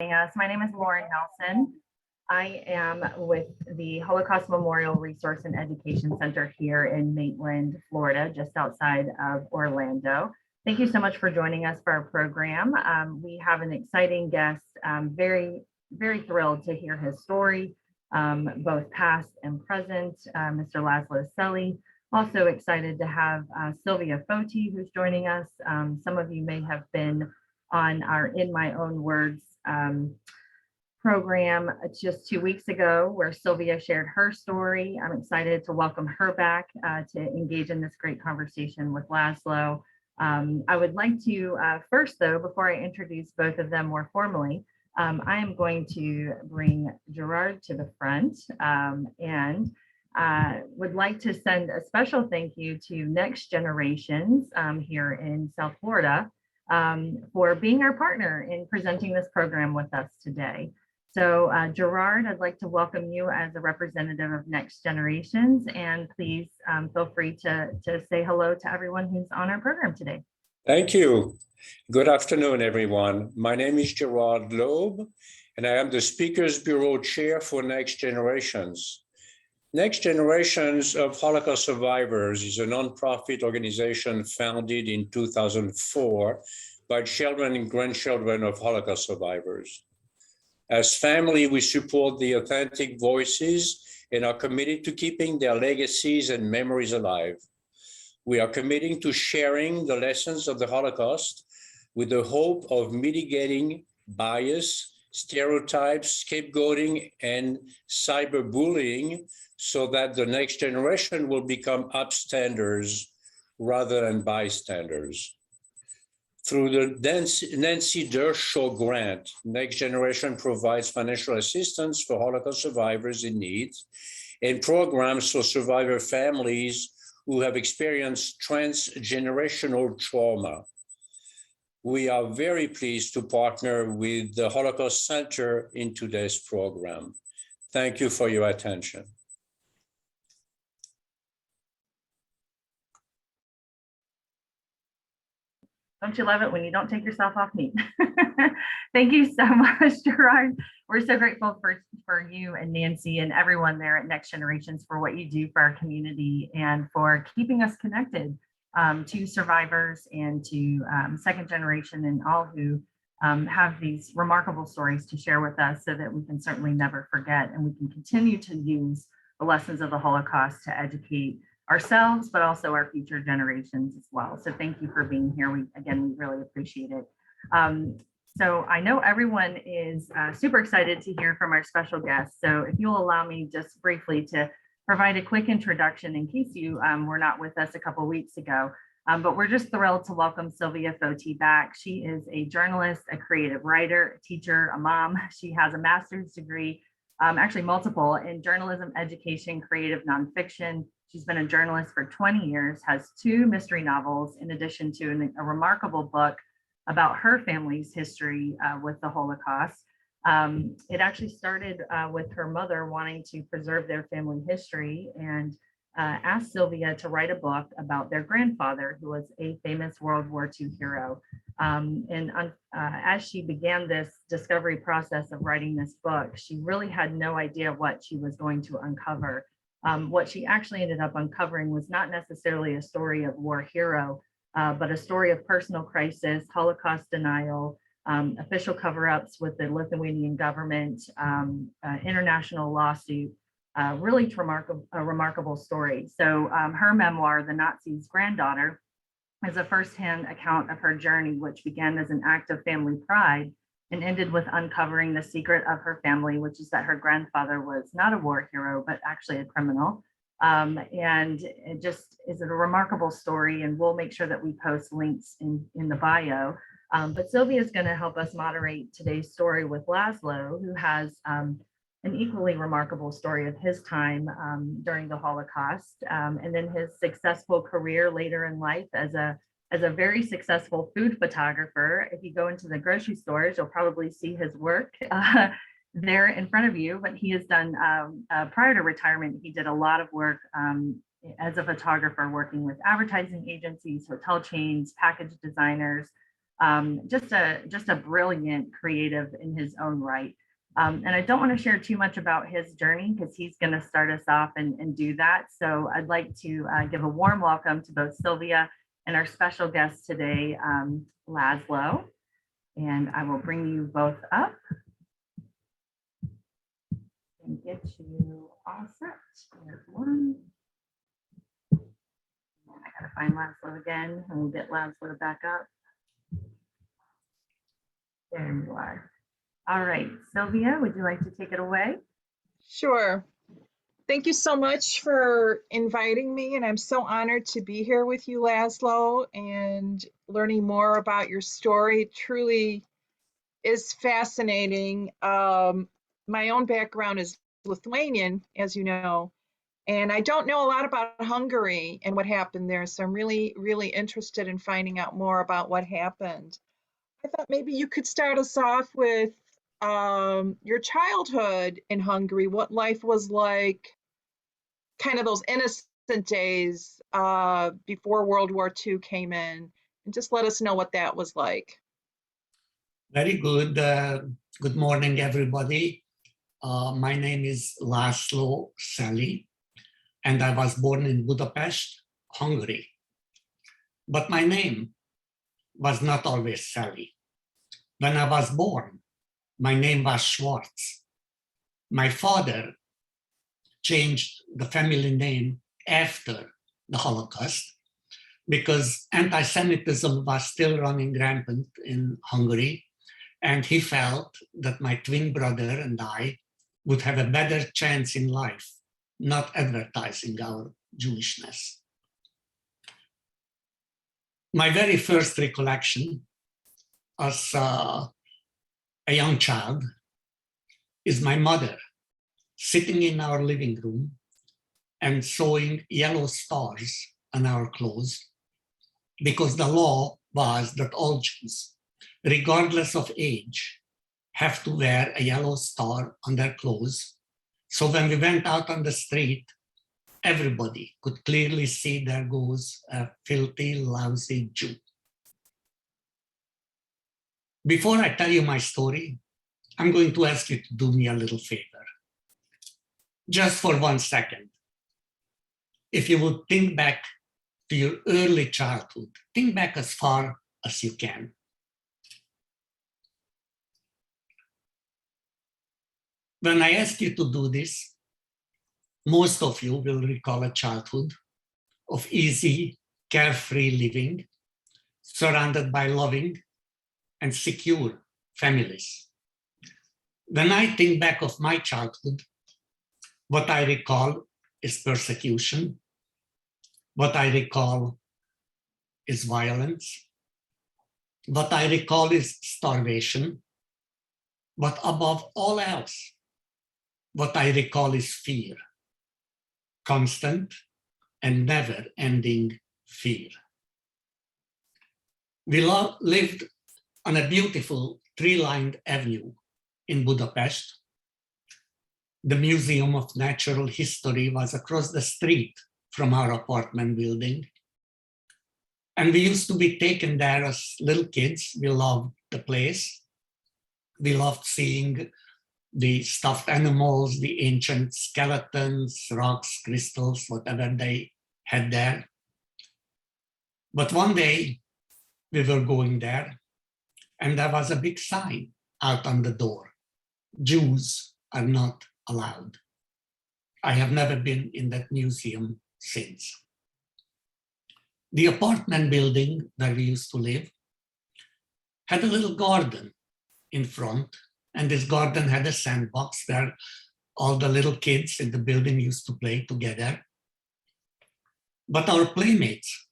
Us. My name is Lauren Nelson. I am with the Holocaust Memorial Resource and Education Center here in Maitland, Florida, just outside of Orlando. Thank you so much for joining us for our program. We have an exciting guest, very thrilled to hear his story, both past and present, Mr. Laszlo Selly. Also excited to have Silvia Foti, who's joining us. Some of you may have been on our In My Own Words program just 2 weeks ago, where Silvia shared her story. I'm excited to welcome her back to engage in this great conversation with Laszlo. I would like to first, though, before I introduce both of them more formally, I am going to bring Gerard to the front and would like to send a special thank you to Next Generations here in South Florida for being our partner in presenting this program with us today. So Gerard, I'd like to welcome you as a representative of Next Generations, and please feel free to say hello to everyone who's on our program today. Thank you. Good afternoon, everyone. My name is Gerard Loeb, and I am the Speakers Bureau Chair for Next Generations. Next Generations of Holocaust Survivors is a nonprofit organization founded in 2004 by children and grandchildren of Holocaust survivors. As family, we support the authentic voices and are committed to keeping their legacies and memories alive. We are committing to sharing the lessons of the Holocaust with the hope of mitigating bias, stereotypes, scapegoating, and cyberbullying so that the next generation will become upstanders rather than bystanders. Through the Nancy Dershaw grant, Next Generation provides financial assistance for Holocaust survivors in need and programs for survivor families who have experienced transgenerational trauma. We are very pleased to partner with the Holocaust Center in today's program. Thank you for your attention. Don't you love it when you don't take yourself off mute? Thank you so much, Gerard. We're so grateful for you and Nancy and everyone there at Next Generations for what you do for our community and for keeping us connected to survivors and to second generation and all who have these remarkable stories to share with us so that we can certainly never forget and we can continue to use the lessons of the Holocaust to educate ourselves, but also our future generations as well. So thank you for being here. We really appreciate it. So I know everyone is super excited to hear from our special guest. So if you'll allow me just briefly to provide a quick introduction in case you were not with us a couple of weeks ago, but we're just thrilled to welcome Silvia Foti back. She is a journalist, a creative writer, a teacher, a mom. She has a master's degree, actually multiple, in journalism, education, creative nonfiction. She's been a journalist for 20 years, has 2 mystery novels, in addition to a remarkable book about her family's history with the Holocaust. It actually started with her mother wanting to preserve their family history and asked Silvia to write a book about their grandfather, who was a famous World War II hero. As she began this discovery process of writing this book, she really had no idea what she was going to uncover. What she actually ended up uncovering was not necessarily a story of war hero, but a story of personal crisis, Holocaust denial, official cover-ups with the Lithuanian government, international lawsuit, really a remarkable story. So her memoir, The Nazi's Granddaughter, is a firsthand account of her journey, which began as an act of family pride and ended with uncovering the secret of her family, which is that her grandfather was not a war hero, but actually a criminal. And it just is a remarkable story, and we'll make sure that we post links in the bio. But Silvia is going to help us moderate today's story with Laszlo, who has an equally remarkable story of his time during the Holocaust, and then his successful career later in life as a very successful food photographer. If you go into the grocery stores, you'll probably see his work there in front of you. But he has done, prior to retirement, he did a lot of work as a photographer, working with advertising agencies, hotel chains, package designers, Just a brilliant creative in his own right. And I don't want to share too much about his journey because he's going to start us off and do that. So I'd like to give a warm welcome to both Silvia and our special guest today, Laszlo. And I will bring you both up and get you all set. There's one. I gotta find Laszlo again and we'll get Laszlo back up. There you are. All right, Silvia, would you like to take it away? Sure. Thank you so much for inviting me, and I'm so honored to be here with you, Laszlo, and learning more about your story. It truly is fascinating. My own background is Lithuanian, as you know, and I don't know a lot about Hungary and what happened there, so I'm really, really interested in finding out more about what happened. I thought maybe you could start us off with your childhood in Hungary, what life was like, kind of those innocent days before World War II came in, and just let us know what that was like. Very good. Good morning, everybody. My name is Laszlo Selly, and I was born in Budapest, Hungary. But my name was not always Selly. When I was born, my name was Schwartz. My father changed the family name after the Holocaust because anti-Semitism was still running rampant in Hungary, and he felt that my twin brother and I would have a better chance in life not advertising our Jewishness. My very first recollection as a young child is my mother sitting in our living room and sewing yellow stars on our clothes because the law was that all Jews, regardless of age, have to wear a yellow star on their clothes. So when we went out on the street, everybody could clearly see there goes a filthy, lousy Jew. Before I tell you my story, I'm going to ask you to do me a little favor. Just for 1 second. If you would think back to your early childhood, think back as far as you can. When I ask you to do this, most of you will recall a childhood of easy, carefree living, surrounded by loving and secure families. When I think back of my childhood, what I recall is persecution. What I recall is violence. What I recall is starvation. But above all else, what I recall is fear. Constant and never-ending fear. We lived on a beautiful tree-lined avenue in Budapest. The Museum of Natural History was across the street from our apartment building. And we used to be taken there as little kids. We loved the place. We loved seeing the stuffed animals, the ancient skeletons, rocks, crystals, whatever they had there. But one day we were going there and there was a big sign out on the door. Jews are not allowed. I have never been in that museum since. The apartment building where we used to live had a little garden in front, and this garden had a sandbox where all the little kids in the building used to play together. But our playmates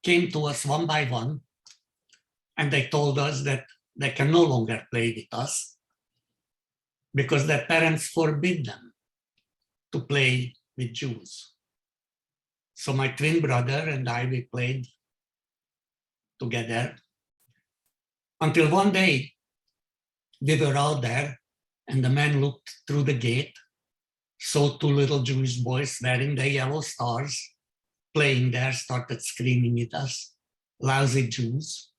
came to us one by one, and they told us that they can no longer play with us because their parents forbid them to play with Jews. So my twin brother and I, we played together until one day we were out there and the man looked through the gate, saw two little Jewish boys wearing the yellow stars, playing there, started screaming at us, lousy Jews.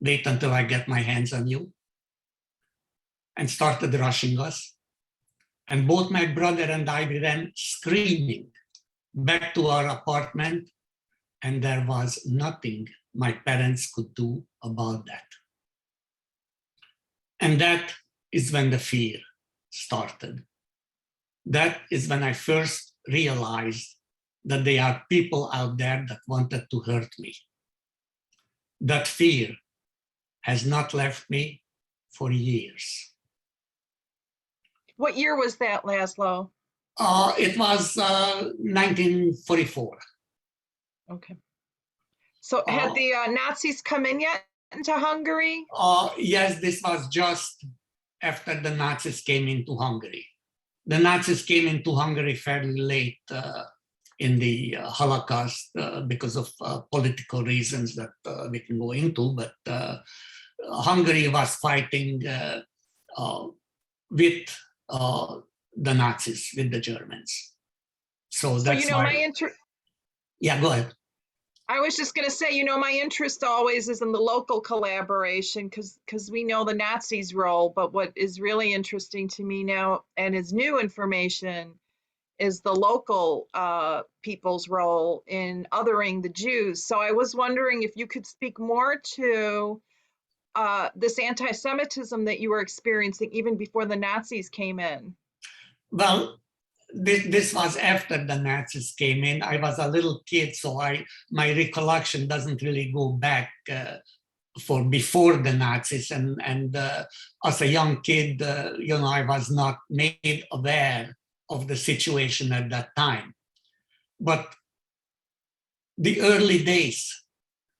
wait until I get my hands on you, and started rushing us. And both my brother and I, we ran screaming back to our apartment, and there was nothing my parents could do about that. And that is when the fear started. That is when I first realized that there are people out there that wanted to hurt me. That fear has not left me for years. What year was that, Laszlo? It was 1944. Okay. So had the Nazis come in yet into Hungary? Yes, this was just after the Nazis came into Hungary. The Nazis came into Hungary fairly late in the Holocaust because of political reasons that we can go into, but Hungary was fighting with the Nazis, with the Germans. So that's why. Yeah, go ahead. I was just going to say, my interest always is in the local collaboration because we know the Nazis' role, but what is really interesting to me now and is new information is the local people's role in othering the Jews. So I was wondering if you could speak more to this anti-Semitism that you were experiencing even before the Nazis came in. Well, this was after the Nazis came in. I was a little kid, so my recollection doesn't really go back for before the Nazis. And as a young kid, I was not made aware of the situation at that time. But the early days,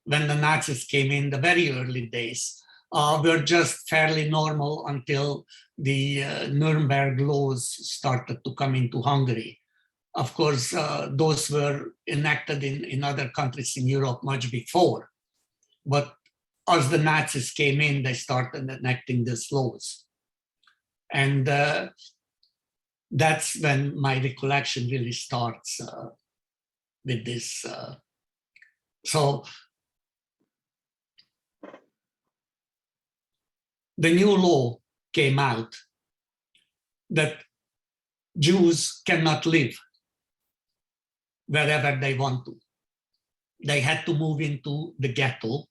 when the Nazis came in, the very early days, were just fairly normal until the Nuremberg laws started to come into Hungary. Of course, those were enacted in other countries in Europe much before. But as the Nazis came in, they started enacting these laws. And that's when my recollection really starts with this. So the new law came out that Jews cannot live wherever they want to. They had to move into the ghetto,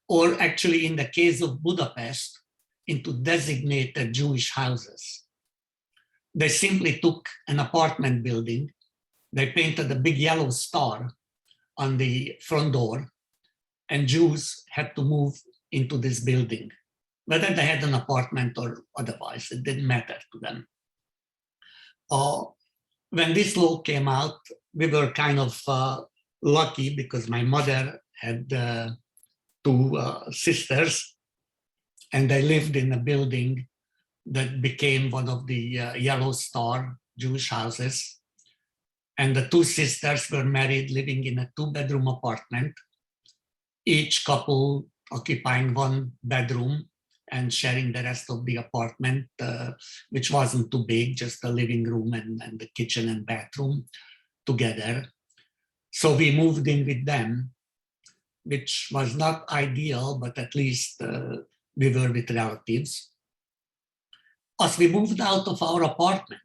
or actually in the case of Budapest, into designated Jewish houses. They simply took an apartment building, they painted a big yellow star on the front door, and Jews had to move into this building. Whether they had an apartment or otherwise, it didn't matter to them. When this law came out, we were kind of lucky because my mother had two sisters, and they lived in a building that became one of the Yellow Star Jewish houses. And the two sisters were married, living in a 2-bedroom apartment, each couple occupying one bedroom and sharing the rest of the apartment, which wasn't too big, just the living room and the kitchen and bathroom together. So we moved in with them, which was not ideal, but at least we were with relatives. As we moved out of our apartment,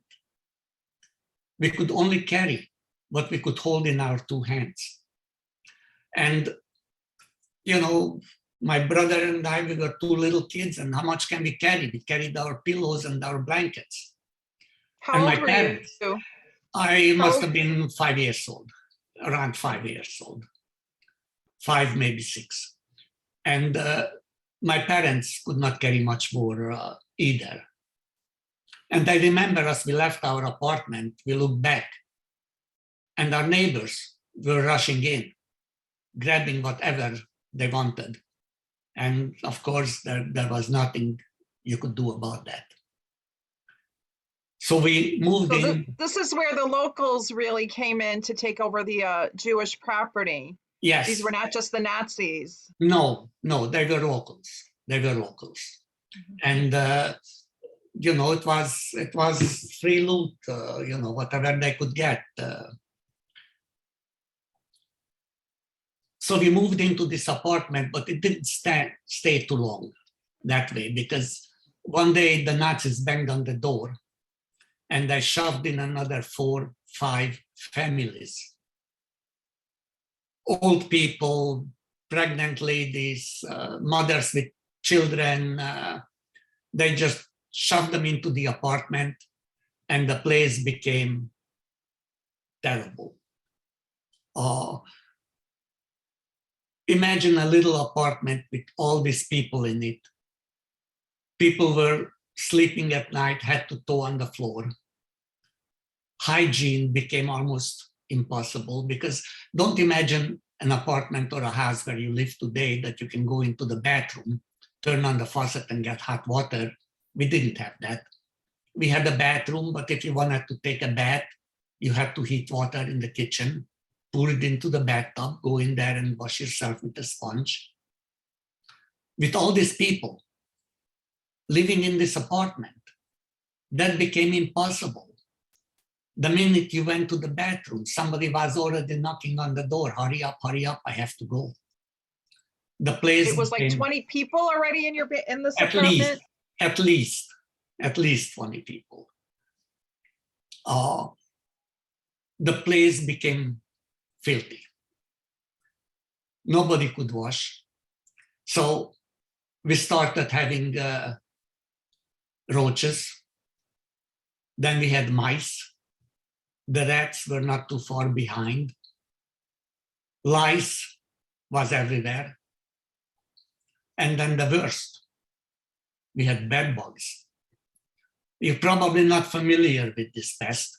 we could only carry what we could hold in our 2 hands. And, my brother and I, we were 2 little kids, and how much can we carry? We carried our pillows and our blankets. How old were you? I must have been 5 years old, around 5 years old, 5, maybe 6. And my parents could not carry much more either. And I remember as we left our apartment, we looked back, and our neighbors were rushing in, grabbing whatever they wanted. And of course, there was nothing you could do about that. So we moved in. This is where the locals really came in to take over the Jewish property. Yes. These were not just the Nazis. No, they were locals. They were locals. Mm-hmm. And, it was free loot, whatever they could get. So we moved into this apartment, but it didn't stay too long that way, because one day the Nazis banged on the door and they shoved in another 4, 5 families. Old people, pregnant ladies, mothers with children, they just shoved them into the apartment, and the place became terrible. Imagine a little apartment with all these people in it. People were sleeping at night, head to toe on the floor. Hygiene became almost impossible, because don't imagine an apartment or a house where you live today that you can go into the bathroom, turn on the faucet and get hot water. We didn't have that. We had a bathroom, but if you wanted to take a bath, you had to heat water in the kitchen, pour it into the bathtub, go in there and wash yourself with a sponge. With all these people living in this apartment, that became impossible. The minute you went to the bathroom, somebody was already knocking on the door. Hurry up, I have to go. The place It was like became, 20 people already in this at apartment? least 20 people. The place became filthy. Nobody could wash. So we started having roaches. Then we had mice. The rats were not too far behind. Lice was everywhere. And then the worst, we had bed bugs. You're probably not familiar with this pest.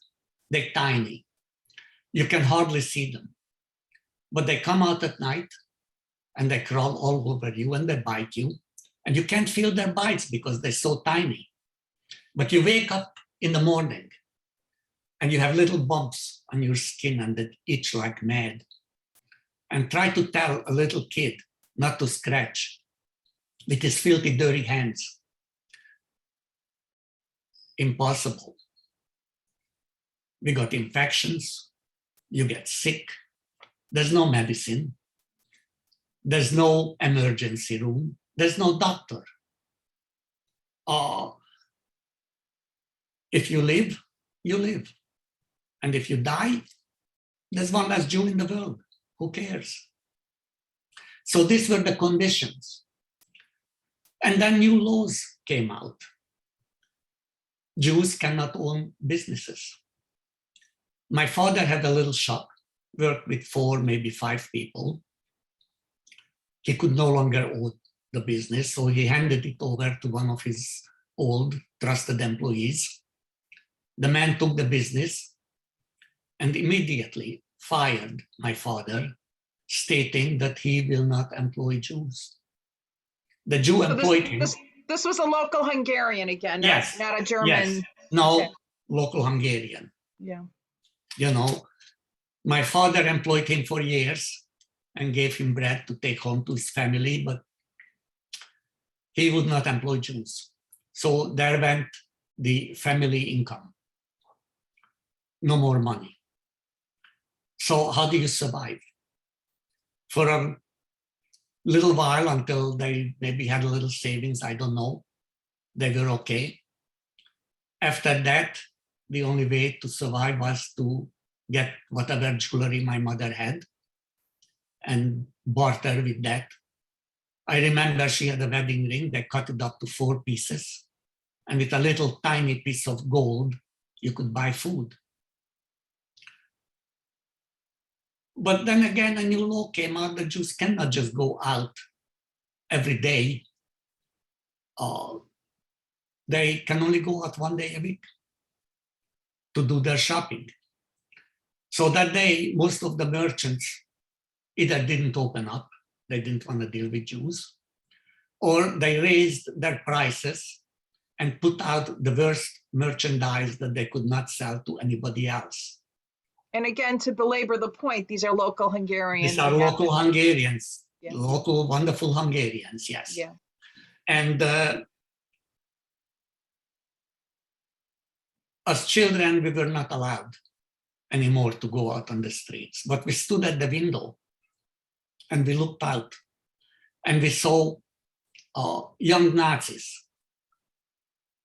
They're tiny. You can hardly see them. But they come out at night and they crawl all over you and they bite you. And you can't feel their bites because they're so tiny. But you wake up in the morning and you have little bumps on your skin and they itch like mad. And try to tell a little kid not to scratch with his filthy, dirty hands. Impossible. We got infections. You get sick. There's no medicine. There's no emergency room. There's no doctor. If you live, you live. And if you die, there's one less Jew in the world. Who cares? So these were the conditions. And then new laws came out. Jews cannot own businesses. My father had a little shop, worked with 4, maybe 5 people. He could no longer own the business, so he handed it over to one of his old trusted employees. The man took the business and immediately fired my father, stating that he will not employ Jews. The Jew employed him. This was a local Hungarian again, Yes. not a German. Yes. No, Okay. local Hungarian. Yeah. You know, my father employed him for years and gave him bread to take home to his family, but he would not employ Jews. So there went the family income. No more money. So how do you survive? For a little while, until they maybe had a little savings, I don't know, they were okay. After that, the only way to survive was to get whatever jewelry my mother had and barter with that. I remember she had a wedding ring. They cut it up to 4 pieces. And with a little tiny piece of gold, you could buy food. But then again, a new law came out that Jews cannot just go out every day. They can only go out 1 day a week to do their shopping. So that day, most of the merchants either didn't open up, they didn't want to deal with Jews, or they raised their prices and put out the worst merchandise that they could not sell to anybody else. And again, to belabor the point, these are local Hungarians. These are local Hungarians, Yeah. local wonderful Hungarians, yes. Yeah. And as children, we were not allowed anymore to go out on the streets, but we stood at the window and we looked out and we saw young Nazis,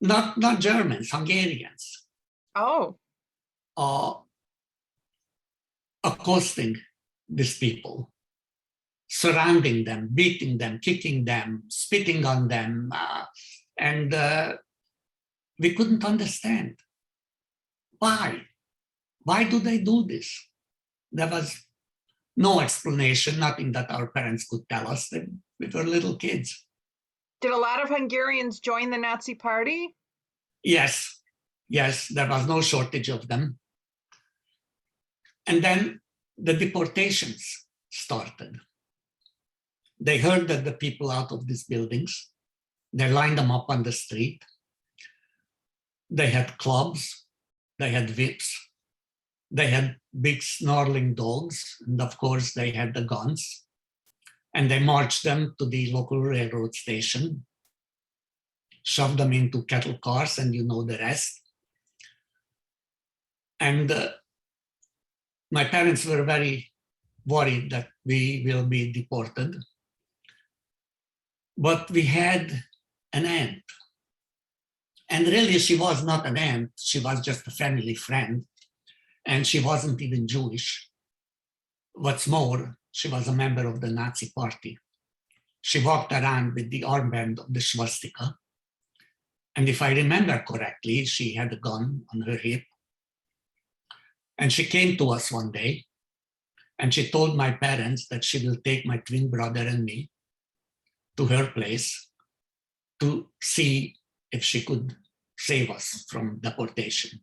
not Germans, Hungarians, Oh, accosting these people, surrounding them, beating them, kicking them, spitting on them, and we couldn't understand why. Why do they do this? There was no explanation, nothing that our parents could tell us. We were little kids. did a lot of Hungarians join the Nazi Party? Yes, there was no shortage of them. And then the deportations started. They herded the people out of these buildings. They lined them up on the street. They had clubs, they had whips, they had big snarling dogs, and of course they had the guns. And they marched them to the local railroad station, shoved them into cattle cars, and you know the rest. And my parents were very worried that we will be deported. But we had an aunt. And really, she was not an aunt. She was just a family friend. And she wasn't even Jewish. What's more, she was a member of the Nazi Party. She walked around with the armband of the swastika. And if I remember correctly, she had a gun on her hip. And she came to us one day and she told my parents that she will take my twin brother and me to her place to see if she could save us from deportation.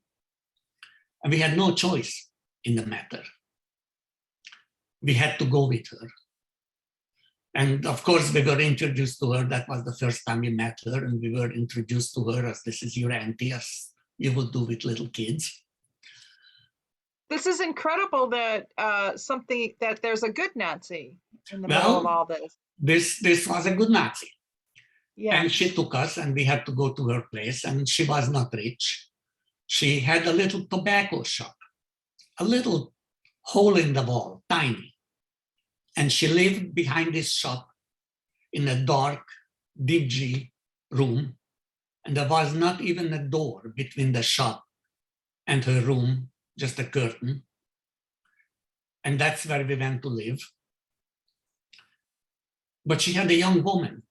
And we had no choice in the matter. We had to go with her. And of course, we were introduced to her. That was the first time we met her. And we were introduced to her as this is your auntie, as you would do with little kids. This is incredible that that there's a good Nazi in the middle of all this. This was a good Nazi. Yeah. And she took us and we had to go to her place, and she was not rich. She had a little tobacco shop, a little hole in the wall, tiny. And she lived behind this shop in a dark, dingy room. And there was not even a door between the shop and her room, just a curtain. And that's where we went to live. But she had a young woman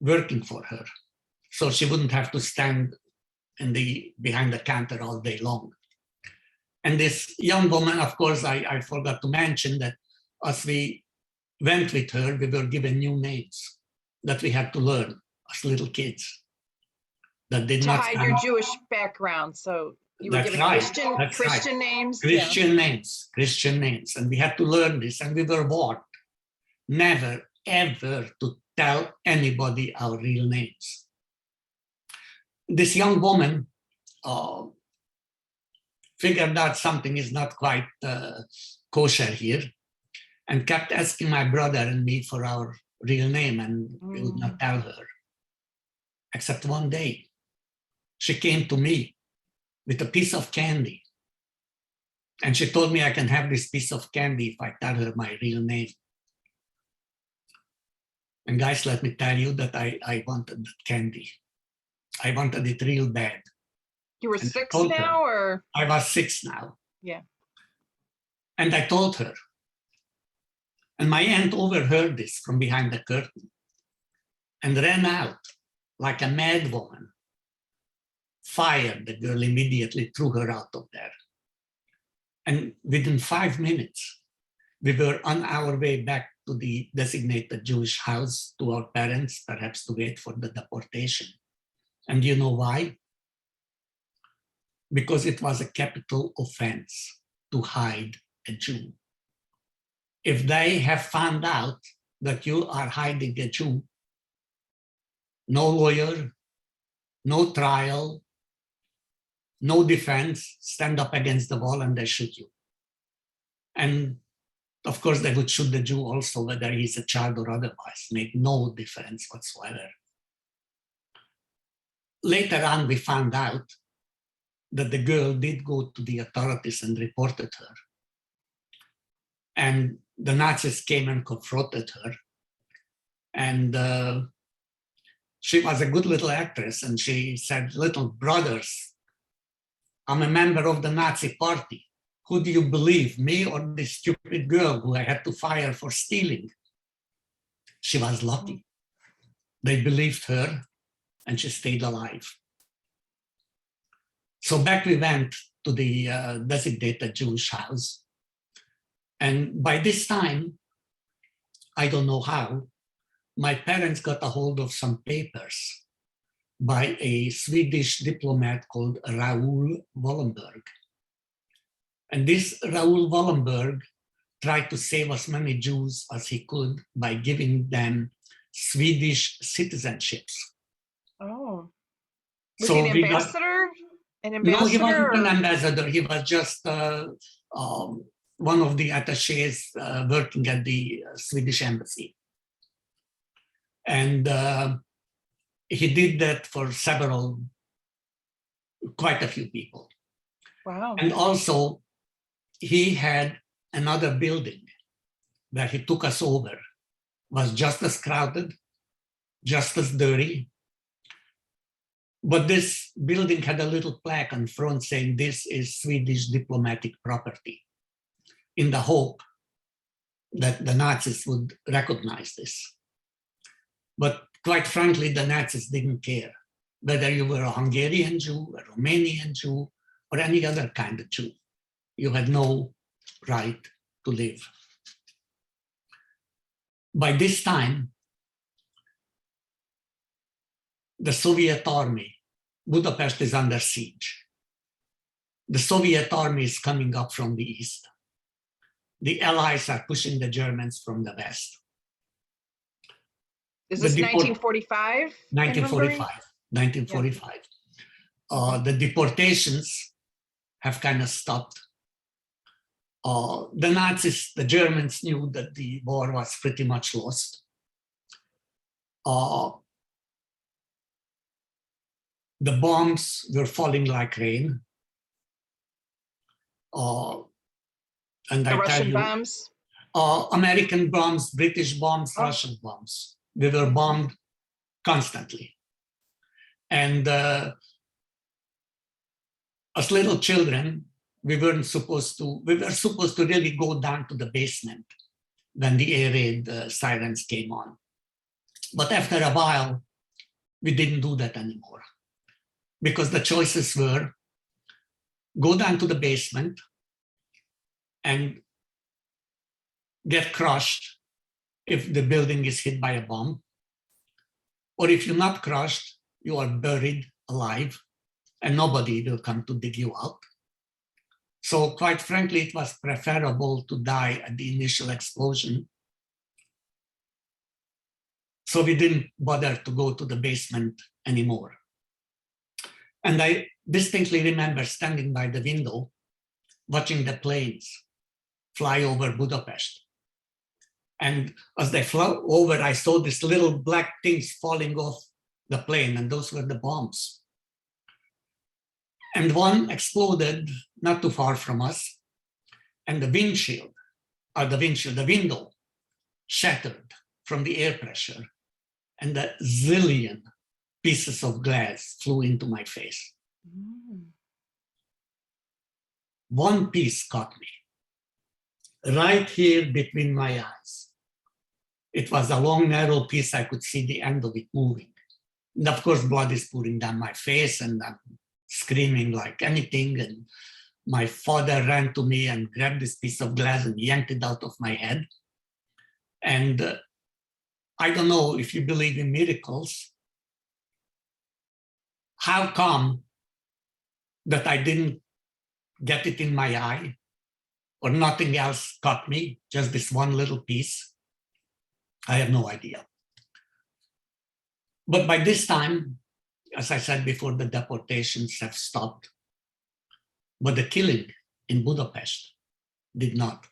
working for her, so she wouldn't have to stand behind the counter all day long. And this young woman, of course, I forgot to mention that as we went with her, we were given new names that we had to learn as little kids. That did not hide your Jewish background. So you were given Christian names. Christian names. And we had to learn this, and we were warned never, ever to tell anybody our real names. This young woman figured out something is not quite kosher here, and kept asking my brother and me for our real name, and we would not tell her. Except one day, she came to me with a piece of candy. And she told me I can have this piece of candy if I tell her my real name. And guys, let me tell you that I wanted that candy. I wanted it real bad. You were 6 now, or? I was 6 now. Yeah. And I told her. And my aunt overheard this from behind the curtain and ran out like a mad woman, fired the girl immediately, threw her out of there. And within 5 minutes, we were on our way back to the designated Jewish house, to our parents, perhaps to wait for the deportation. And you know why? Because it was a capital offense to hide a Jew. If they have found out that you are hiding a Jew, no lawyer, no trial, no defense, stand up against the wall and they shoot you. And of course, they would shoot the Jew also, whether he's a child or otherwise, made no difference whatsoever. Later on, we found out that the girl did go to the authorities and reported her. And the Nazis came and confronted her. And she was a good little actress, and she said, "Little brothers, I'm a member of the Nazi party. Who do you believe, me or this stupid girl who I had to fire for stealing?" She was lucky. They believed her, and she stayed alive. So back we went to the designated Jewish house. And by this time, I don't know how, my parents got a hold of some papers by a Swedish diplomat called Raoul Wallenberg. And this Raoul Wallenberg tried to save as many Jews as he could by giving them Swedish citizenships. Oh. Was So he an we got- ambassador? An No, ambassador? he wasn't an or- ambassador. He was just one of the attachés working at the Swedish embassy. And he did that for quite a few people. Wow. And also, he had another building that he took us over, was just as crowded, just as dirty. But this building had a little plaque on front saying, "This is Swedish diplomatic property," in the hope that the Nazis would recognize this. But quite frankly, the Nazis didn't care whether you were a Hungarian Jew, a Romanian Jew, or any other kind of Jew. You had no right to live. By this time, the Soviet army, Budapest is under siege. The Soviet army is coming up from the east. The Allies are pushing the Germans from the west. Is the this deport- 1945? 1945. 1945. The deportations have kind of stopped. The Nazis, the Germans knew that the war was pretty much lost. The bombs were falling like rain. And The I tell Russian you, bombs? American bombs, British bombs, Oh. Russian bombs. We were bombed constantly. And as little children, we were supposed to really go down to the basement when the air raid sirens came on. But after a while, we didn't do that anymore, because the choices were go down to the basement and get crushed if the building is hit by a bomb, or if you're not crushed, you are buried alive and nobody will come to dig you out. So quite frankly, it was preferable to die at the initial explosion. So we didn't bother to go to the basement anymore. And I distinctly remember standing by the window, watching the planes fly over Budapest. And as they flew over, I saw these little black things falling off the plane, and those were the bombs. And one exploded not too far from us, and the window shattered from the air pressure, and a zillion pieces of glass flew into my face. Mm. One piece caught me, right here between my eyes. It was a long, narrow piece. I could see the end of it moving. And of course, blood is pouring down my face, and I'm screaming like anything. And my father ran to me and grabbed this piece of glass and yanked it out of my head. And I don't know if you believe in miracles. How come that I didn't get it in my eye, or nothing else caught me, just this one little piece? I have no idea. But by this time, as I said before, the deportations have stopped. But the killing in Budapest did not.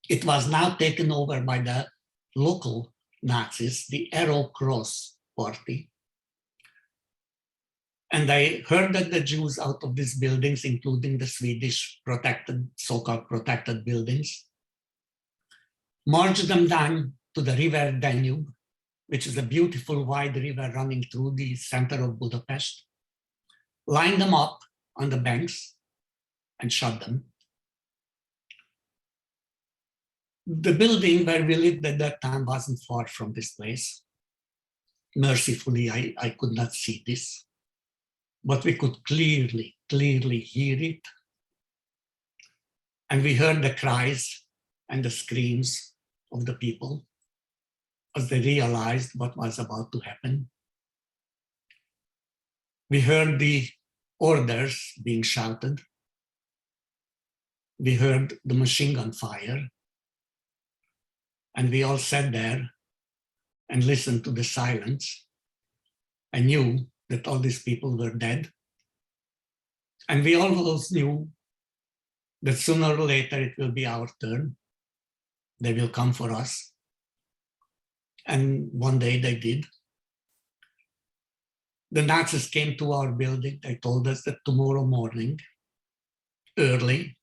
It was now taken over by the local Nazis, the Arrow Cross Party. And I heard that the Jews out of these buildings, including the Swedish protected, so-called protected buildings, marched them down to the river Danube, which is a beautiful wide river running through the center of Budapest, lined them up on the banks and shot them. The building where we lived at that time wasn't far from this place. Mercifully, I could not see this, but we could clearly hear it. And we heard the cries and the screams of the people as they realized what was about to happen. We heard the orders being shouted. We heard the machine gun fire. And we all sat there and listened to the silence and knew that all these people were dead. And we always knew that sooner or later it will be our turn. They will come for us. And one day they did. The Nazis came to our building. They told us that tomorrow morning, early,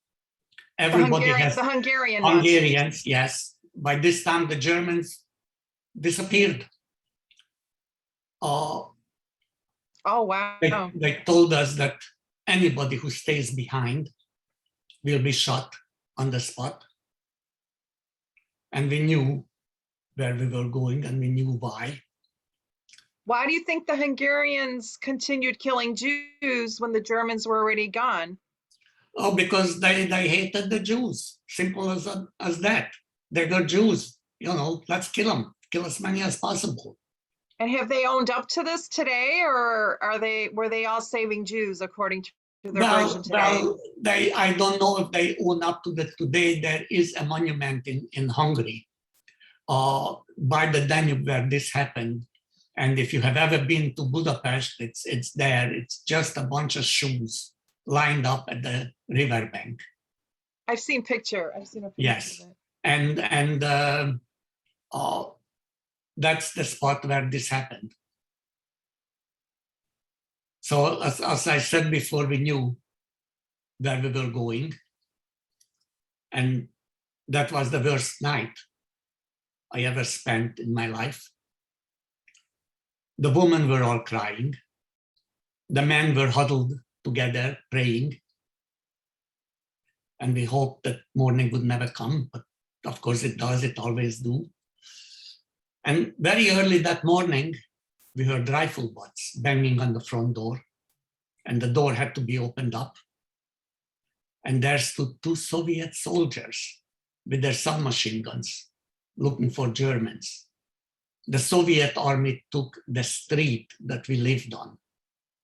everybody has... The Hungarian Hungarians, yes. By this time, the Germans disappeared. Oh, wow. They told us that anybody who stays behind will be shot on the spot. And we knew where we were going and we knew why. Why do you think the Hungarians continued killing Jews when the Germans were already gone? Oh, because they hated the Jews. Simple as that. They were Jews, let's kill them. Kill as many as possible. And have they owned up to this today, or were they all saving Jews according to their version today? I don't know if they own up to that today. There is a monument in Hungary by the Danube where this happened. And if you have ever been to Budapest, it's there. It's just a bunch of shoes lined up at the riverbank. I've seen a picture. Yes. Of it. And that's the spot where this happened. So as I said before, we knew where we were going. And that was the worst night I ever spent in my life. The women were all crying. The men were huddled together, praying. And we hoped that morning would never come, but of course it does, it always do. And very early that morning, we heard rifle butts banging on the front door, and the door had to be opened up. And there stood 2 Soviet soldiers with their submachine guns looking for Germans. The Soviet army took the street that we lived on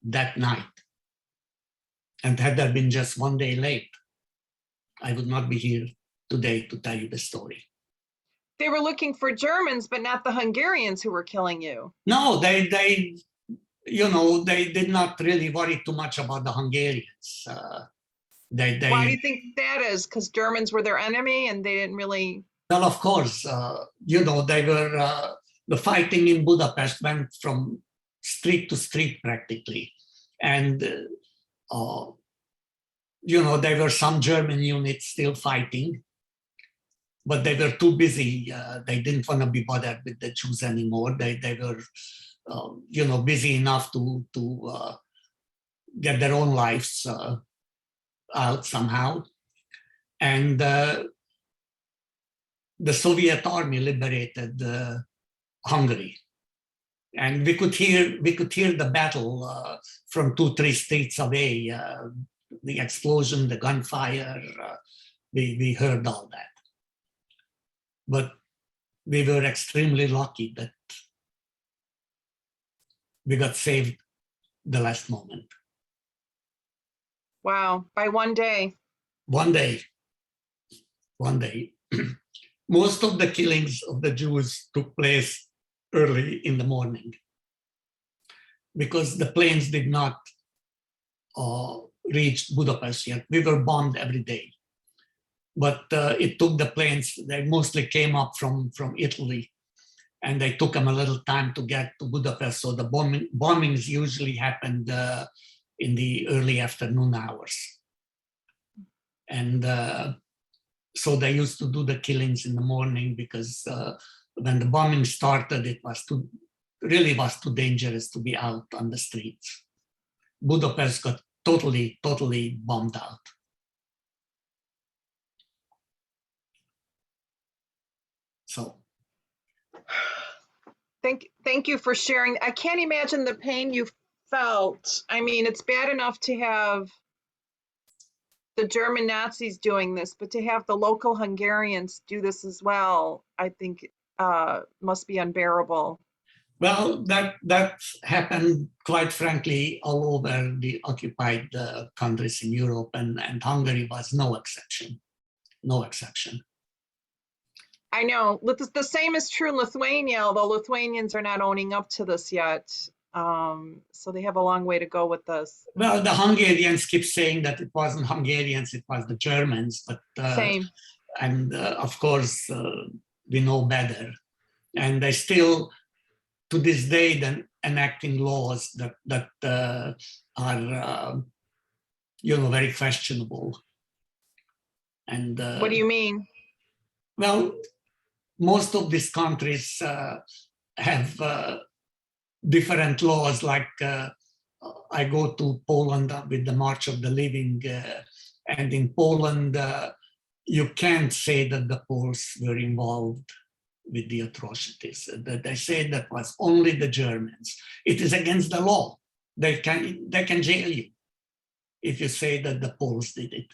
that night. And had there been just one day late, I would not be here today to tell you the story. They were looking for Germans, but not the Hungarians who were killing you. No, they did not really worry too much about the Hungarians. Why do you think that is? Because Germans were their enemy and they didn't really... Well, of course, they were, the fighting in Budapest went from street to street practically. And, there were some German units still fighting, but they were too busy. They didn't want to be bothered with the Jews anymore. They were, busy enough to get their own lives out somehow. And the Soviet army liberated Hungary. And we could hear the battle from 2-3 streets away. The explosion, the gunfire, we heard all that. But we were extremely lucky that we got saved the last moment. Wow, by one day. One day. Most of the killings of the Jews took place early in the morning because the planes did not reach Budapest yet. We were bombed every day. But it took the planes, they mostly came up from Italy, and they took them a little time to get to Budapest. So the bombings usually happened in the early afternoon hours. And So they used to do the killings in the morning because when the bombing started, it was really too dangerous to be out on the streets. Budapest got totally bombed out. So. Thank you for sharing. I can't imagine the pain you felt. I mean, it's bad enough to have the German Nazis doing this, but to have the local Hungarians do this as well, I think must be unbearable. Well, that happened, quite frankly, all over the occupied countries in Europe, and Hungary was no exception. No exception. I know. The same is true in Lithuania, although Lithuanians are not owning up to this yet. So they have a long way to go with this. Well, the Hungarians keep saying that it wasn't Hungarians, it was the Germans, but Same. And of course we know better, and they still to this day then enacting laws that are very questionable. And what do you mean? Well, most of these countries have different laws, like I go to Poland with the March of the Living, and in Poland, you can't say that the Poles were involved with the atrocities. That they say that was only the Germans. It is against the law. They can jail you if you say that the Poles did it.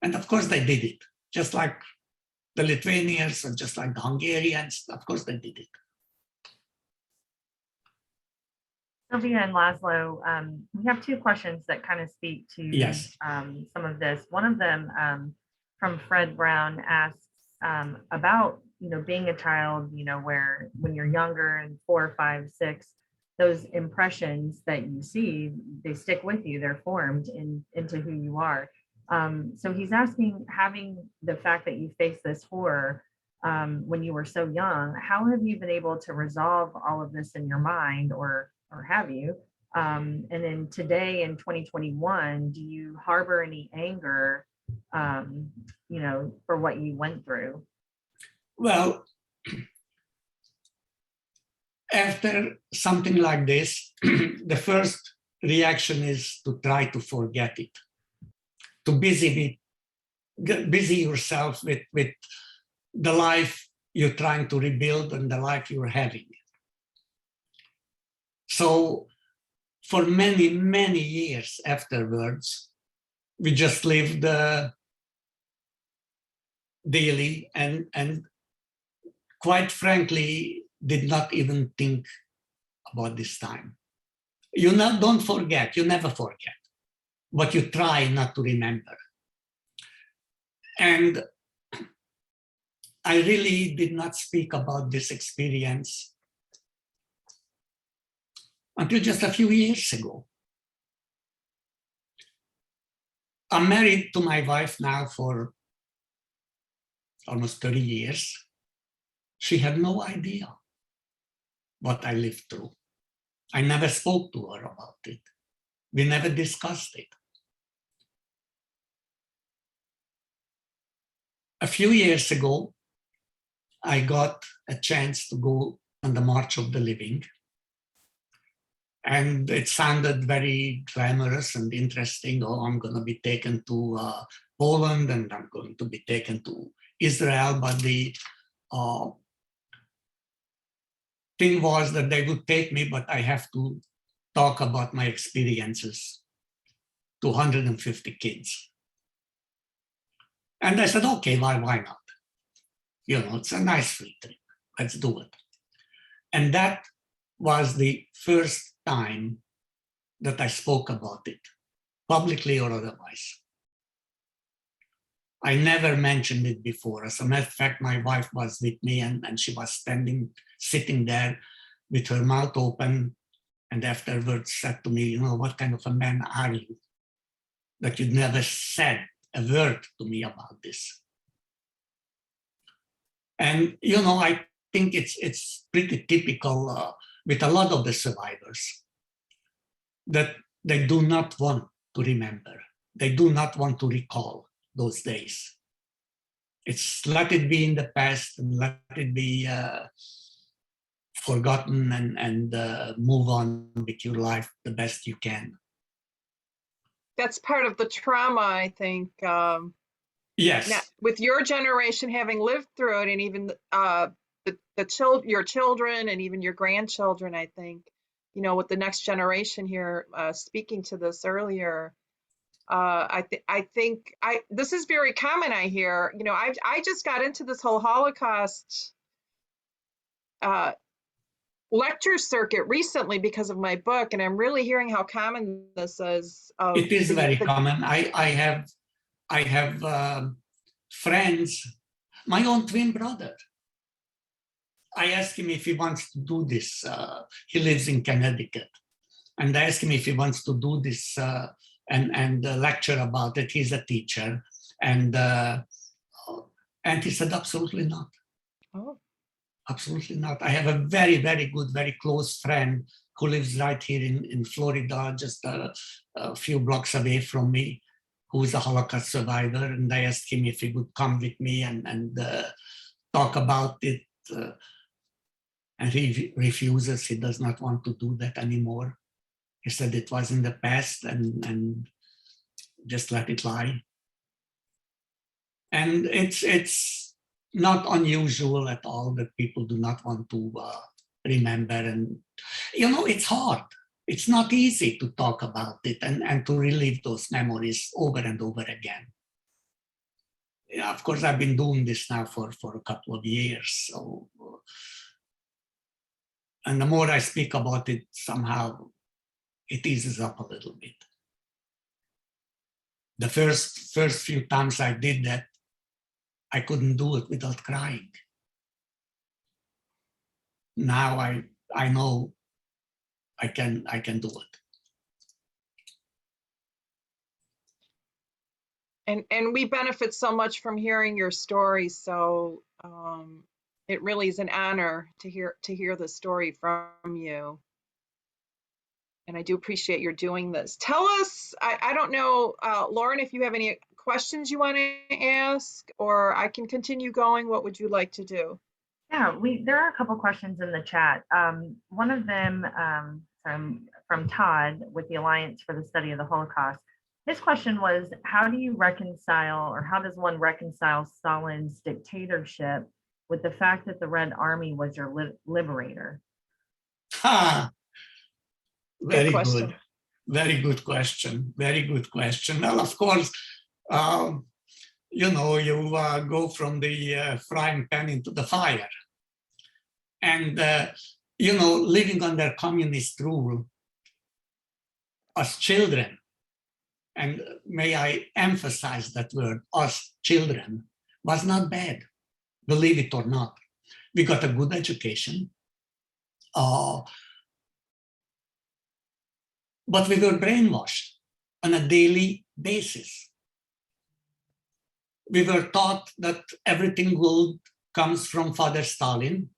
And of course they did it, just like the Lithuanians and just like the Hungarians. Of course they did it. Silvia and Laszlo, we have two questions that kind of speak to Yes. Some of this. One of them from Fred Brown asks about being a child, where when you're younger and 4, 5, 6, those impressions that you see, they stick with you. They're formed into who you are. So he's asking, having the fact that you faced this horror when you were so young, how have you been able to resolve all of this in your mind, or have you? And then today in 2021, do you harbor any anger, for what you went through? Well, after something like this, the first reaction is to try to forget it, to busy yourself with the life you're trying to rebuild and the life you're having. So for many, many years afterwards, we just lived daily and quite frankly, did not even think about this time. You don't forget, you never forget, but you try not to remember. And I really did not speak about this experience until just a few years ago. I'm married to my wife now for almost 30 years. She had no idea what I lived through. I never spoke to her about it. We never discussed it. A few years ago, I got a chance to go on the March of the Living. And it sounded very glamorous and interesting. Oh, I'm going to be taken to Poland and I'm going to be taken to Israel. But the thing was that they would take me, but I have to talk about my experiences to 150 kids. And I said, okay, why not? It's a nice free trip. Let's do it. And that was the first time that I spoke about it, publicly or otherwise. I never mentioned it before. As a matter of fact, my wife was with me and she was sitting there with her mouth open, and afterwards said to me, what kind of a man are you that you never said a word to me about this? And, I think it's pretty typical with a lot of the survivors that they do not want to remember. They do not want to recall those days. It's let it be in the past and let it be forgotten and move on with your life the best you can. That's part of the trauma, I think. Yes. Now, with your generation having lived through it, and even your children and even your grandchildren, I think, you know, with the next generation here, speaking to this earlier, I think this is very common. I hear, you know, I just got into this whole Holocaust lecture circuit recently because of my book, and I'm really hearing how common this is. It is very common. I have friends, my own twin brother. I asked him if he wants to do this. He lives in Connecticut. And I asked him if he wants to do this and lecture about it. He's a teacher. And he said, absolutely not. Oh. Absolutely not. I have a very, very good, very close friend who lives right here in Florida, just a few blocks away from me, who is a Holocaust survivor. And I asked him if he would come with me and talk about it. And he refuses. He does not want to do that anymore. He said it was in the past and just let it lie. And it's not unusual at all that people do not want to remember. And, you know, it's hard. It's not easy to talk about it and to relive those memories over and over again. Yeah, of course, I've been doing this now for a couple of years. So, and the more I speak about it, somehow it eases up a little bit. The first few times I did that, I couldn't do it without crying. Now I know I can do it. And we benefit so much from hearing your story. So it really is an honor to hear the story from you. And I do appreciate your doing this. Tell us, I don't know, Lauren, if you have any questions you want to ask, or I can continue going. What would you like to do? Yeah, there are a couple questions in the chat. One of them from Todd with the Alliance for the Study of the Holocaust. His question was, how do you reconcile, or how does one reconcile Stalin's dictatorship with the fact that the Red Army was your liberator? Very good. Very good question. Very good question. Well, of course, you know, you go from the frying pan into the fire. And, you know, living under communist rule as children, and may I emphasize that word, as children, was not bad, believe it or not. We got a good education. But we were brainwashed on a daily basis. We were taught that everything good comes from Father Stalin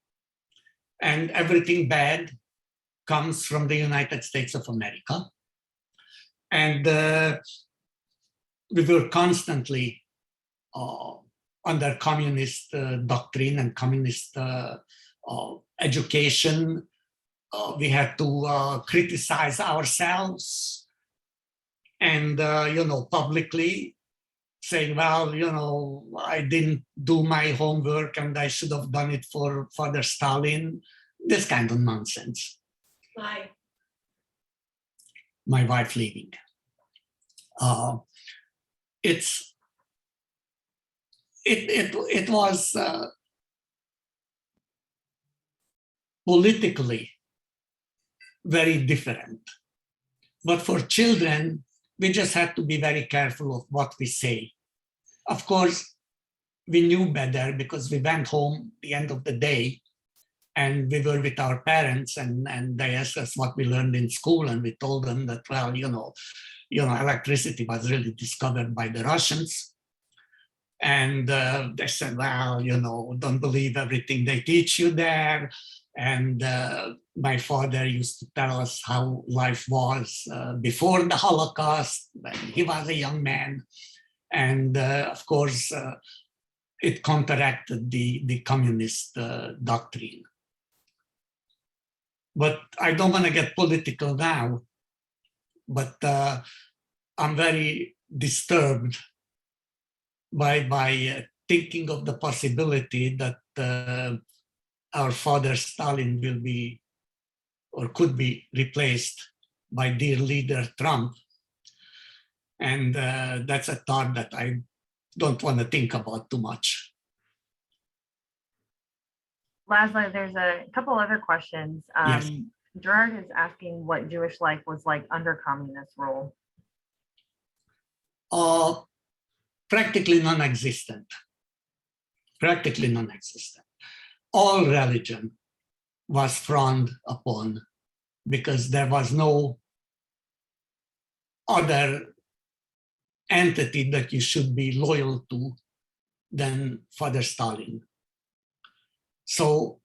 and everything bad comes from the United States of America. And we were constantly under communist doctrine and communist education. We had to criticize ourselves and, you know, publicly saying, well, you know, I didn't do my homework and I should have done it for Father Stalin. This kind of nonsense. Bye. My wife leaving. It was politically very different. But for children, we just had to be very careful of what we say. Of course, we knew better because we went home at the end of the day and we were with our parents and they asked us what we learned in school, and we told them that, well, you know, electricity was really discovered by the Russians. And they said, well, you know, don't believe everything they teach you there. And my father used to tell us how life was before the Holocaust, when he was a young man. And of course, it counteracted the communist doctrine. But I don't want to get political now, but I'm very disturbed by thinking of the possibility that our father Stalin will be or could be replaced by dear leader Trump. And that's a thought that I don't want to think about too much. Laszlo, there's a couple other questions. Yes. Gerard is asking what Jewish life was like under communist rule. Practically non-existent. Practically non-existent. All religion was frowned upon because there was no other entity that you should be loyal to than Father Stalin. So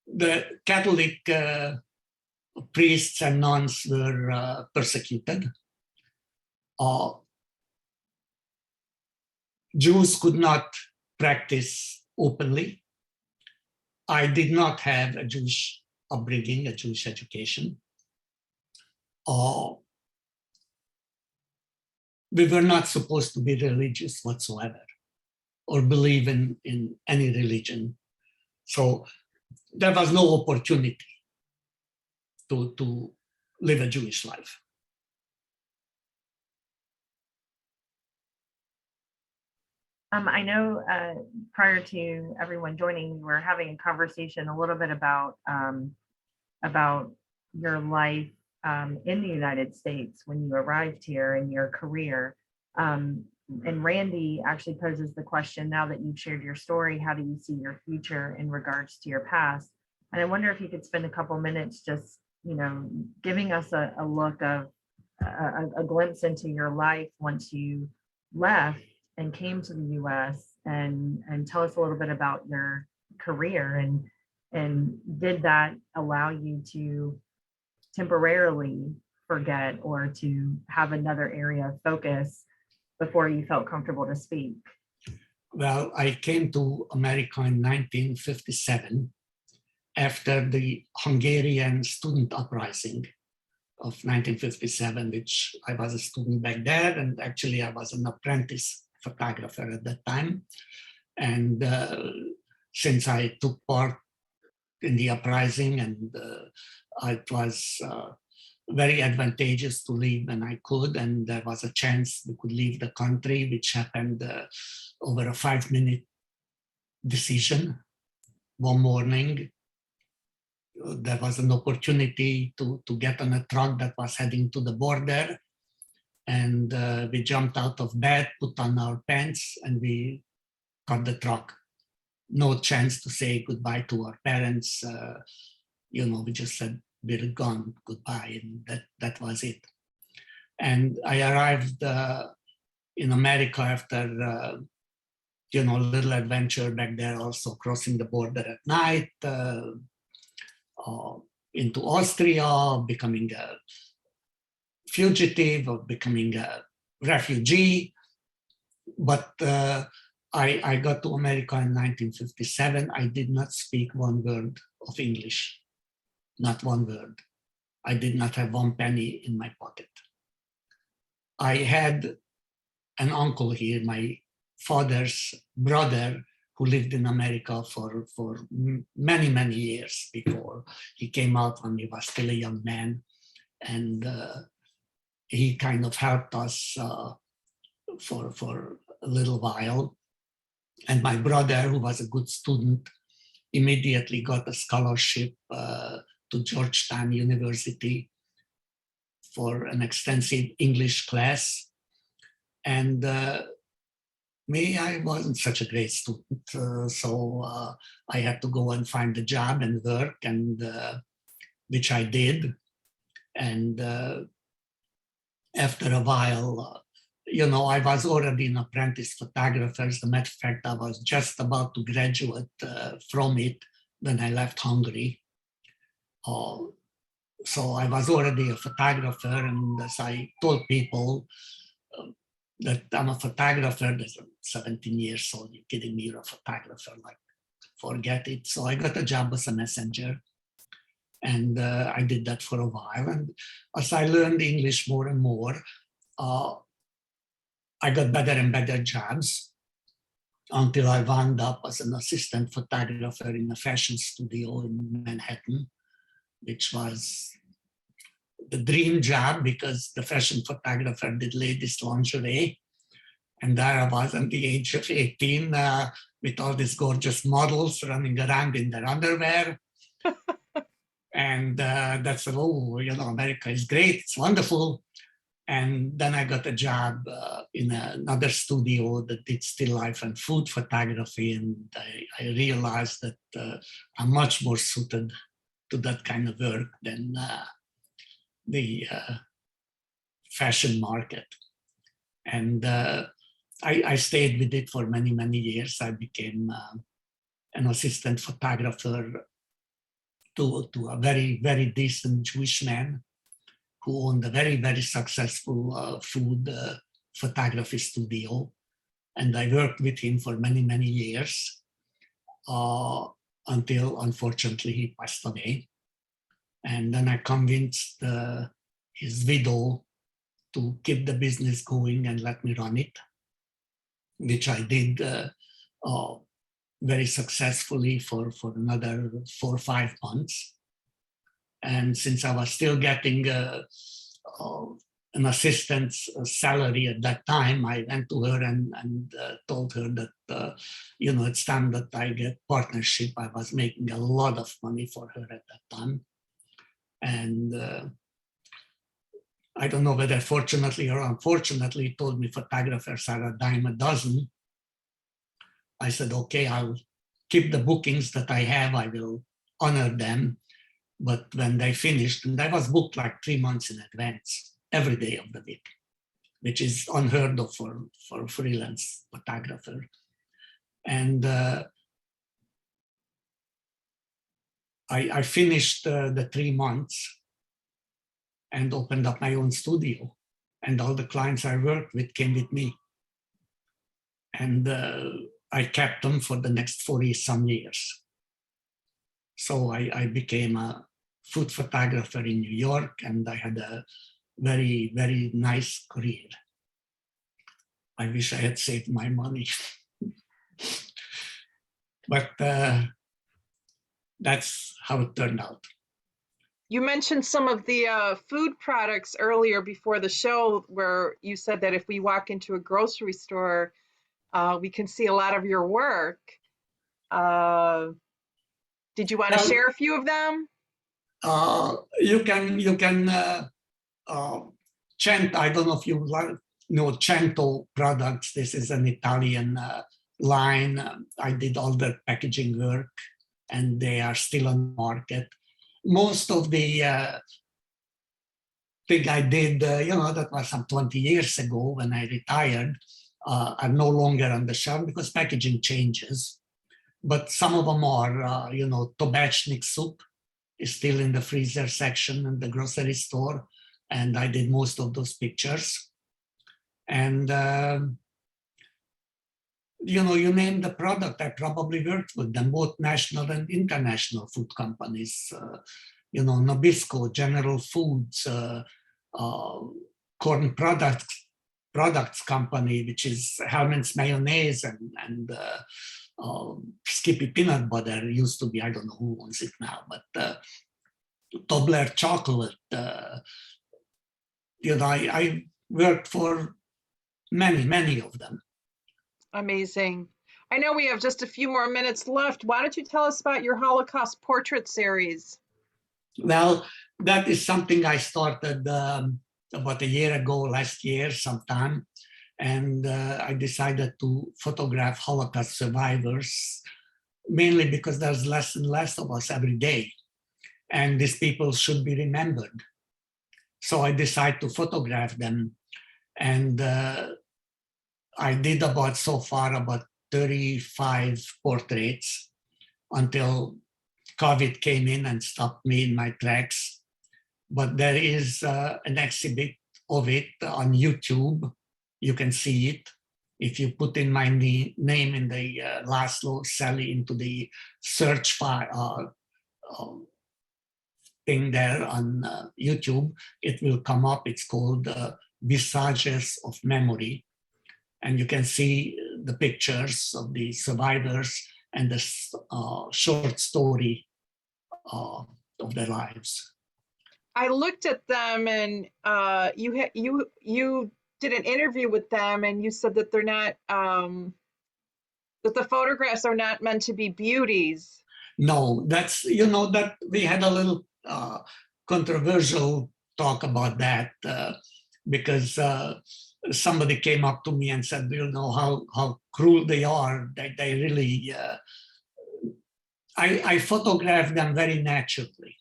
the Catholic priests and nuns were persecuted. Jews could not practice openly. I did not have a Jewish upbringing, a Jewish education. We were not supposed to be religious whatsoever or believe in any religion. So there was no opportunity to live a Jewish life. I know prior to everyone joining, we were having a conversation a little bit about your life in the United States when you arrived here in your career. And Randy actually poses the question, now that you've shared your story, how do you see your future in regards to your past? And I wonder if you could spend a couple minutes just, giving us a look of a glimpse into your life once you left and came to the US, and tell us a little bit about your career, and did that allow you to temporarily forget or to have another area of focus before you felt comfortable to speak? Well, I came to America in 1957 after the Hungarian student uprising of 1957, which I was a student back there, and actually I was an apprentice photographer at that time. And since I took part in the uprising, and it was very advantageous to leave when I could, and there was a chance we could leave the country, which happened over a 5-minute decision. One morning, there was an opportunity to get on a truck that was heading to the border, and we jumped out of bed, put on our pants, and we got the truck. No chance to say goodbye to our parents. We just said, we're gone, goodbye, and that was it. And I arrived in America after a little adventure back there, also crossing the border at night into Austria, becoming a fugitive or becoming a refugee. But I got to America in 1957. I did not speak one word of English. Not one word. I did not have one penny in my pocket. I had an uncle here, my father's brother, who lived in America for many, many years before. He came out when he was still a young man, and he kind of helped us for a little while. And my brother, who was a good student, immediately got a scholarship to Georgetown University for an extensive English class. And me, I wasn't such a great student, so I had to go and find a job and work, and which I did. And after a while, I was already an apprentice photographer. As a matter of fact, I was just about to graduate from it when I left Hungary. So I was already a photographer, and as I told people, that I'm a photographer. That's 17 years old. You're kidding me? You're a photographer? Like, forget it. So I got a job as a messenger. And I did that for a while. And as I learned English more and more, I got better and better jobs until I wound up as an assistant photographer in a fashion studio in Manhattan, which was the dream job because the fashion photographer did ladies' lingerie. And there I was at the age of 18 with all these gorgeous models running around in their underwear. And that's, oh, you know, America is great, it's wonderful. And then I got a job in another studio that did still life and food photography. And I realized that I'm much more suited to that kind of work than the fashion market. And I stayed with it for many, many years. I became an assistant photographer to a very, very decent Jewish man who owned a very, very successful food photography studio. And I worked with him for many, many years until, unfortunately, he passed away. And then I convinced his widow to keep the business going and let me run it, which I did very successfully for another 4 or 5 months. And since I was still getting an assistant's salary at that time, I went to her and told her that, you know, it's time that I get partnership. I was making a lot of money for her at that time. And I don't know whether fortunately or unfortunately, he told me photographers are a dime a dozen. I said, okay, I'll keep the bookings that I have. I will honor them. But when they finished, and I was booked like 3 months in advance, every day of the week, which is unheard of for a freelance photographer. And I finished the 3 months and opened up my own studio. And all the clients I worked with came with me. And I kept them for the next 40-some years. So I became a food photographer in New York, and I had a very, very nice career. I wish I had saved my money. But that's how it turned out. You mentioned some of the food products earlier before the show, where you said that if we walk into a grocery store, we can see a lot of your work. Did you want to share a few of them? You can Cento. I don't know if you know Cento products. This is an Italian line. I did all the packaging work, and they are still on the market. Most of the thing I did, you know, that was some 20 years ago when I retired, are no longer on the shelf because packaging changes. But some of them are, you know, Tobachnik soup is still in the freezer section in the grocery store. And I did most of those pictures. And, you know, you name the product, I probably worked with them, both national and international food companies. You know, Nabisco, General Foods, Corn Products Company, which is Hellmann's Mayonnaise and Skippy Peanut Butter used to be, I don't know who owns it now, but Tobler Chocolate. You know, I worked for many, many of them. Amazing. I know we have just a few more minutes left. Why don't you tell us about your Holocaust portrait series? Well, that is something I started about a year ago, last year sometime. And I decided to photograph Holocaust survivors, mainly because there's less and less of us every day. And these people should be remembered. So I decided to photograph them. And I did so far about 35 portraits until COVID came in and stopped me in my tracks. But there is an exhibit of it on YouTube. You can see it. If you put in my name in the Laszlo Selly into the search file thing there on YouTube, it will come up. It's called Visages of Memory. And you can see the pictures of the survivors and the short story of their lives. I looked at them, and you did an interview with them, and you said that they're not that the photographs are not meant to be beauties. No, that's, that we had a little controversial talk about that because somebody came up to me and said, how cruel they are. They really, I photographed them very naturally.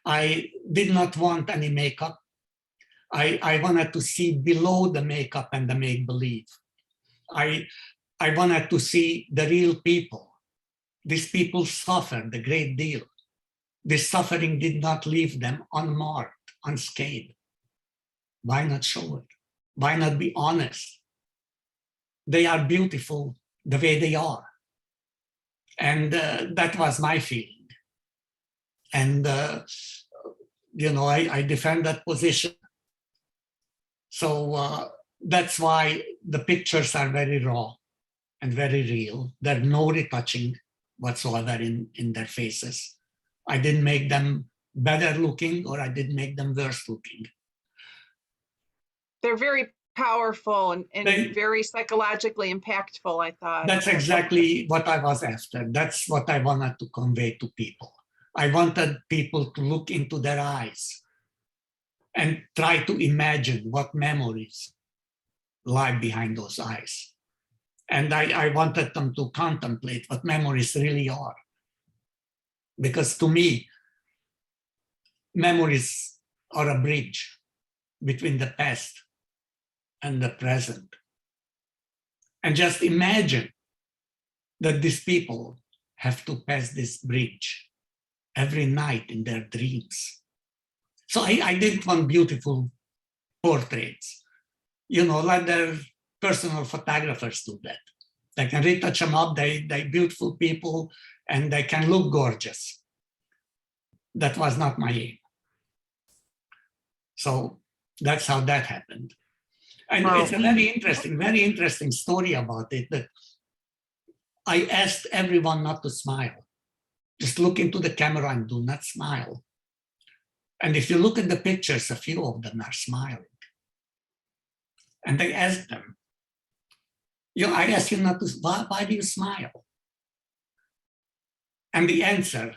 I did not want any makeup. I wanted to see below the makeup and the make-believe. I wanted to see the real people. These people suffered a great deal. This suffering did not leave them unmarked, unscathed. Why not show it? Why not be honest? They are beautiful the way they are. And that was my feeling. And, I defend that position. So that's why the pictures are very raw and very real. There's no retouching whatsoever in their faces. I didn't make them better looking, or I didn't make them worse looking. They're very powerful and very psychologically impactful, I thought. That's exactly what I was after. That's what I wanted to convey to people. I wanted people to look into their eyes and try to imagine what memories lie behind those eyes. And I wanted them to contemplate what memories really are. Because to me, memories are a bridge between the past and the present. And just imagine that these people have to pass this bridge every night in their dreams. So I didn't want beautiful portraits, like their personal photographers do that. They can retouch them up, they're beautiful people, and they can look gorgeous. That was not my aim. So that's how that happened. And it's a very interesting story about it, that I asked everyone not to smile. Just look into the camera and do not smile. And if you look at the pictures, a few of them are smiling. And I asked them, I asked you not to, why do you smile? And the answer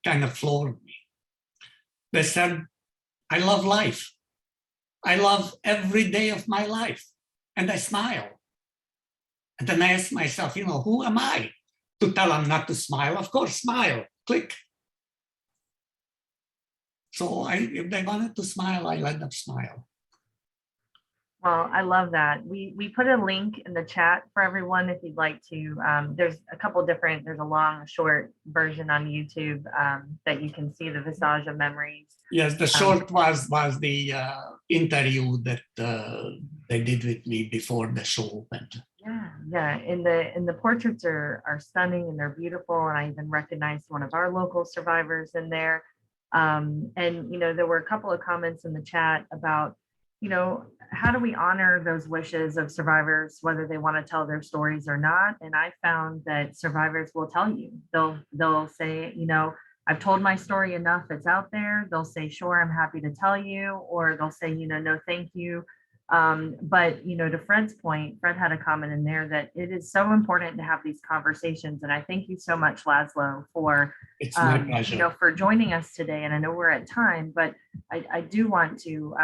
kind of floored me. They said, I love life. I love every day of my life, and I smile. And then I ask myself, who am I to tell them not to smile? Of course, smile, click. So if they wanted to smile, I let them smile. Well, I love that. We put a link in the chat for everyone if you'd like to. There's a couple different, there's a long, short version on YouTube that you can see the Visage of Memories. Yes, the short was the interview that they did with me before the show opened. Yeah. And the portraits are stunning and they're beautiful. And I even recognized one of our local survivors in there. And there were a couple of comments in the chat about, how do we honor those wishes of survivors, whether they want to tell their stories or not? And I found that survivors will tell you. They'll say, I've told my story enough, it's out there. They'll say, sure, I'm happy to tell you, or they'll say, no, thank you. But to Fred's point, Fred had a comment in there that it is so important to have these conversations. And I thank you so much, Laszlo, for it's my pleasure. For joining us today. And I know we're at time, but I do want to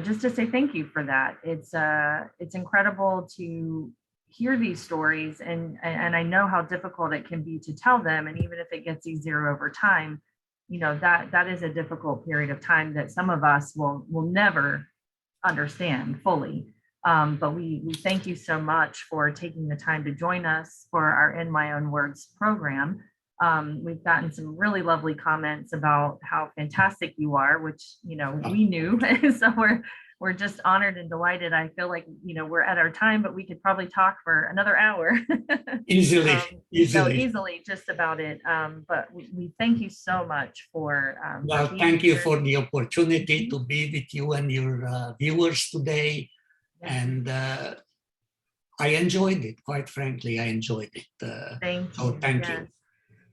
just to say thank you for that. It's incredible to hear these stories, and I know how difficult it can be to tell them. And even if it gets easier over time, that is a difficult period of time that some of us will never understand fully. But we thank you so much for taking the time to join us for our In My Own Words program. We've gotten some really lovely comments about how fantastic you are, which, you know, we knew. So we're just honored and delighted. I feel like, you know, we're at our time, but we could probably talk for another hour. Easily, So easily. easily just about it. But we thank you so much for Well, being thank you here. for the opportunity to be with you and your viewers today. And I enjoyed it, quite frankly, I enjoyed it. Thank so you. thank Yes. you.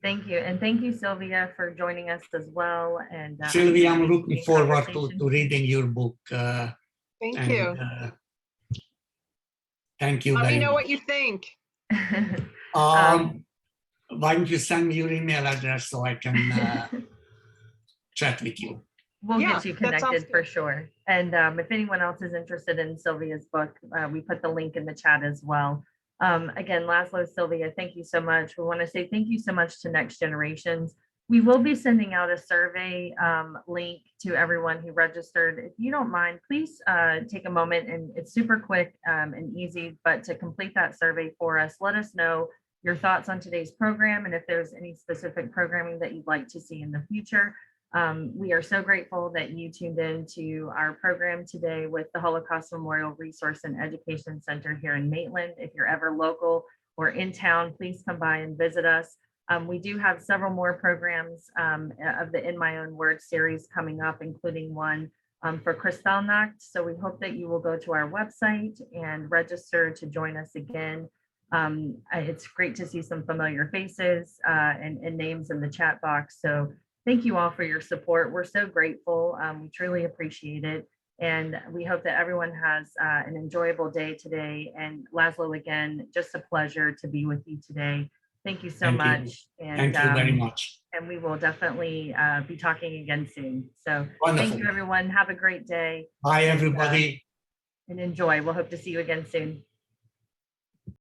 Thank you. And thank you, Silvia, for joining us as well. And Sylvia, I'm looking forward to conversation. reading your book. Thank you. Thank you Let very me know much. what you think. Why don't you send me your email address so I can chat with you? We'll Yeah, get you that sounds connected for good. sure. And if anyone else is interested in Sylvia's book, we put the link in the chat as well. Again, Laszlo, Silvia, thank you so much. We want to say thank you so much to Next Generations. We will be sending out a survey link to everyone who registered. If you don't mind, please take a moment, and it's super quick and easy, but to complete that survey for us, let us know your thoughts on today's program and if there's any specific programming that you'd like to see in the future. We are so grateful that you tuned in to our program today with the Holocaust Memorial Resource and Education Center here in Maitland. If you're ever local or in town, please come by and visit us. We do have several more programs of the In My Own Words series coming up, including one for Kristallnacht. So we hope that you will go to our website and register to join us again. It's great to see some familiar faces and names in the chat box. So thank you all for your support. We're so grateful. We truly appreciate it. And we hope that everyone has an enjoyable day today. And Laszlo, again, just a pleasure to be with you today. Thank you so much. And, thank you very much. And we will definitely be talking again soon. So Wonderful. Thank you, everyone. Have a great day. Bye, everybody. And enjoy. We'll hope to see you again soon.